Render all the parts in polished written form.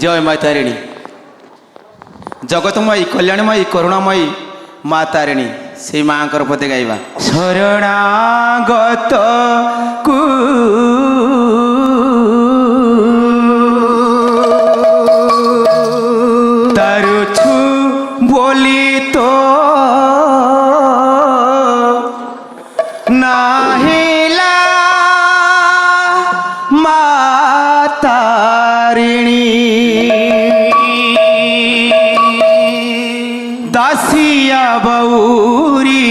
জয় মা তারিণী, জগতময়ী, কল্যাণময়ী, করুণাময়ী মা তারিণী, সেই মাঙ্কর পদে গাইবা। শরণাগত কু তারুছু বলি তো নাহিলা মা তারিণী, দাসিয়া বৌরি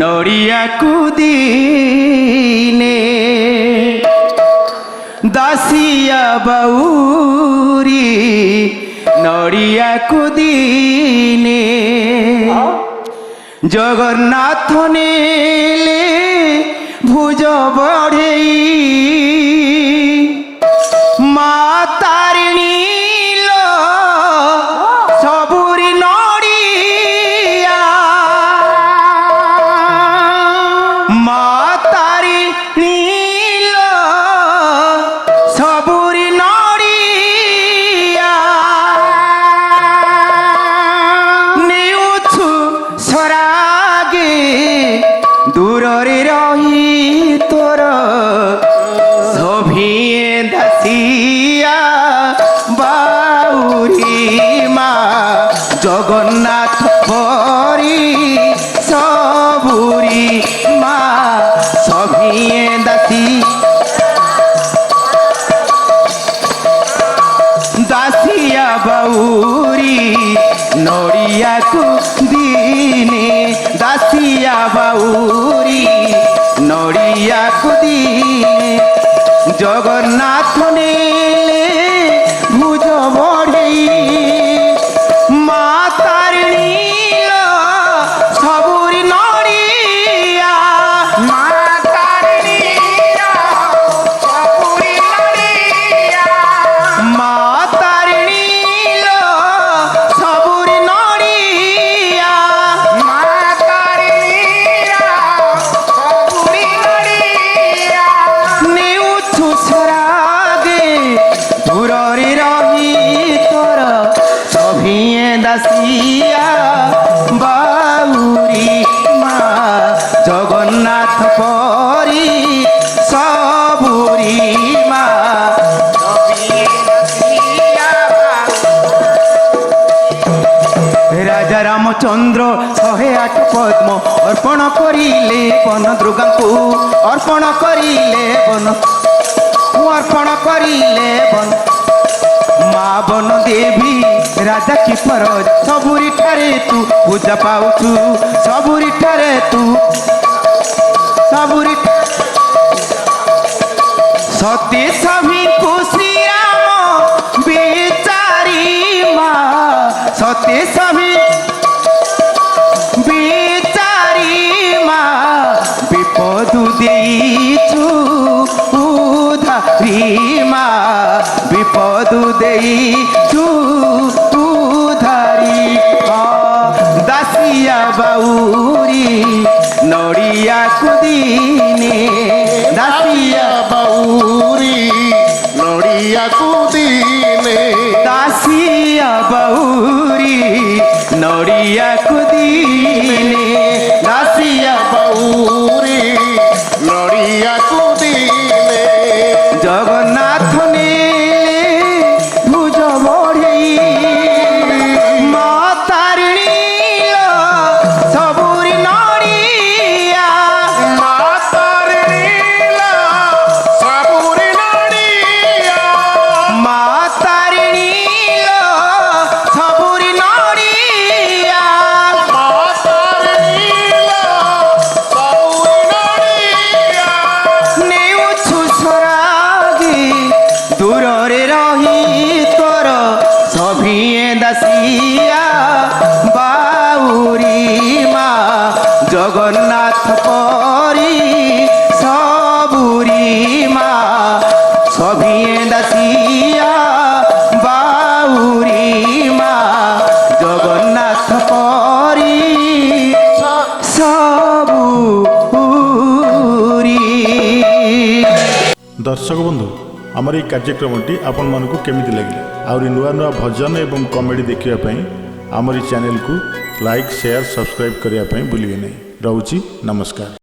নড়িয়া কুদিনে, দাসিয়া বৌরি নড়িয়া কুদিনে, জগন্নাথ নেলে ভুজ বঢ়েই মা তারিণী লো সবুরি নড়িয়া, মা তারিণী লো সবুরি নড়িয়া, নেউছু সরাগে দূରରେ রহি তোর সভিয়ে দাসিয়া বাউরি মা, জগন্নাথ পরি সবুরি মা, সভিয়ে দাসী দাসিয়া বাউরি নড়িয়াকু দিনে, দাসিয়া বাউরি নড়িয়াকু দিনে, জগন্নাথ নেলে ভুজ বঢ়েই মা তারিণী লো সবুরি নড়িয়া, মা তারিণী লো সবুরি নড়িয়া, মা তারিণী লো সবুরি নড়িয়া, মা তারিণী লো সবুরি নড়িয়া, নেউছু সরাগে দূରରେ রহি তোর সভিয়ে দাসিয়া বাউরি মা, জগন্নাথ পরি সবুরি মা, সভিয়ে দাসিয়া। রাজা রামচন্দ্র 108 পদ্ম অর্পণ করিলে বন দুর্গাঙ্কু, অর্পণ করিলে বন, অর্পণ করিলে বন মা বন দেবী রাজা কি ফরজ, সবুরি ঠারে তু পূজা পাউছু, সবুরি ঠারে তু সবুরি সতী সভিଙ୍କୁ শ্রীরাম বিচারি মা, সতী সভি বিচারি মা, বিপদু দেইছু উধারি মা, বিপদু দেইছু উধারি, দাসিয়া বাউরি নড়িয়া কুদিনে, দাসিয়া বাউরি নড়িয়া কুদিনে, দাসিয়া বাউরি নড়িয়া কুদিনে, দাসিয়া বাউরি নড়িয়া কুদিনে, জগন্নাথ নেলে ভুজ বঢ়েই মা তারিণী লো সবুরি নড়িয়া, মা তারিণী লো সবুরি নড়িয়া, মা তারিণী লো সবুরি নড়িয়া, মা তারিণী লো সবুরি নড়িয়া, নেউছু সরাগে দূରରେ রহি তোর সভিয়ে দাসিয়া বাউরি মা, জগন্নাথ পরি সবুরি মা, সভিয়ে দাসিয়া বাউরি মা, জগন্নাথ পরি সবুরি। দর্শক বন্ধু, आमर ये कार्यक्रमटी आपण मानकु केमिति लगिला आउरी नुआ नुआ भजन एवं कॉमेडी देखिया पई आमर चैनल को लाइक शेयर सब्सक्राइब करिया पई भूलिए नहीं। रहूची नमस्कार।